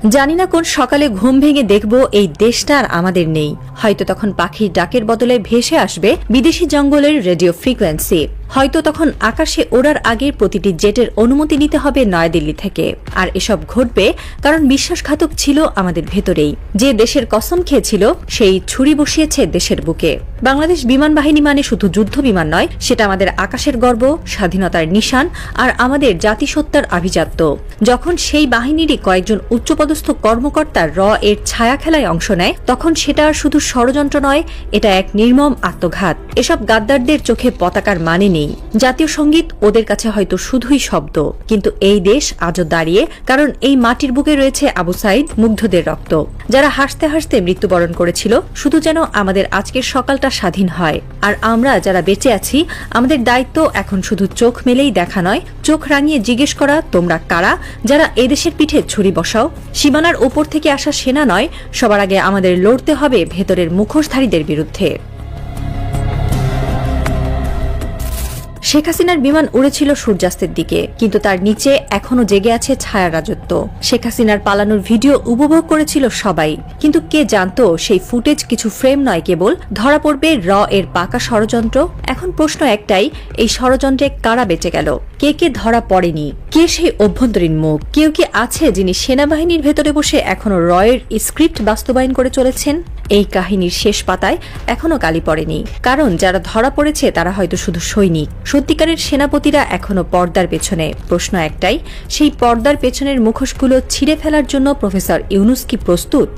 জানি না কোন সকালে ঘুম ভেঙে দেখব এই দেশটা আর আমাদের নেই। হয়তো তখন পাখির ডাকের বদলে ভেসে আসবে বিদেশি জঙ্গলের রেডিও ফ্রিকোয়েন্সি। হয়তো তখন আকাশে ওড়ার আগে প্রতিটি জেটের অনুমতি নিতে হবে নয়াদিল্লি থেকে। আর এসব ঘটবে কারণ বিশ্বাসঘাতক ছিল আমাদের ভেতরেই। যে দেশের কসম খেয়েছিল সেই ছুরি বসিয়েছে দেশের বুকে। বাংলাদেশ বিমান বাহিনী মানে শুধু যুদ্ধ বিমান নয়, সেটা আমাদের আকাশের গর্ব, স্বাধীনতার নিশান আর আমাদের জাতিসত্তার আভিজাত্য। যখন সেই বাহিনীরই কয়েকজন উচ্চপদস্থ কর্মকর্তা এর ছায়া খেলায় অংশ নেয়, তখন সেটা আর শুধু ষড়যন্ত্র নয়, এটা এক নির্মম আত্মঘাত। এসব গাদ্দারদের চোখে পতাকার মানে নেই। জাতীয় সঙ্গীত ওদের কাছে হয়তো শুধুই শব্দ, কিন্তু এই দেশ আজও দাঁড়িয়ে, কারণ এই মাটির বুকে রয়েছে আবু সাইদ, মুগ্ধদের রক্ত, যারা হাসতে হাসতে মৃত্যুবরণ করেছিল শুধু যেন আমাদের আজকের সকালটা স্বাধীন হয়। আর আমরা যারা বেঁচে আছি, আমাদের দায়িত্ব এখন শুধু চোখ মেলেই দেখা নয়, চোখ রাঙিয়ে জিজ্ঞেস করা, তোমরা কারা যারা এদেশের পিঠে ছুরি বসাও? সীমানার ওপর থেকে আসা সেনা নয়, সবার আগে আমাদের লড়তে হবে ভেতরের মুখোশধারীদের বিরুদ্ধে। শেখ হাসিনার বিমান উড়েছিল সূর্যাস্তের দিকে, কিন্তু তার নিচে এখনো জেগে আছে ছায়ার রাজত্ব। শেখ হাসিনার পালানোর ভিডিও উপভোগ করেছিল সবাই, কিন্তু কে জানতো সেই ফুটেজ কিছু ফ্রেম নয়, কেবল ধরা পড়বে এর পাকা ষড়যন্ত্র। এখন প্রশ্ন একটাই, এই ষড়যন্ত্রে কারা বেঁচে গেল? কে কে ধরা পড়েনি? কে সেই অভ্যন্তরীণ মুখ? কেউ কি আছে যিনি সেনাবাহিনীর ভেতরে বসে এখনো এর স্ক্রিপ্ট বাস্তবায়ন করে চলেছেন? এই কাহিনীর শেষ পাতায় এখনো কালি পড়েনি, কারণ যারা ধরা পড়েছে তারা হয়তো শুধু সৈনিক। সত্যিকারের সেনাপতিরা এখনো পর্দার পেছনে। প্রশ্ন একটাই, সেই পর্দার পেছনের মুখোশগুলো ছিঁড়ে ফেলার জন্য প্রফেসর ইউনূস কি প্রস্তুত?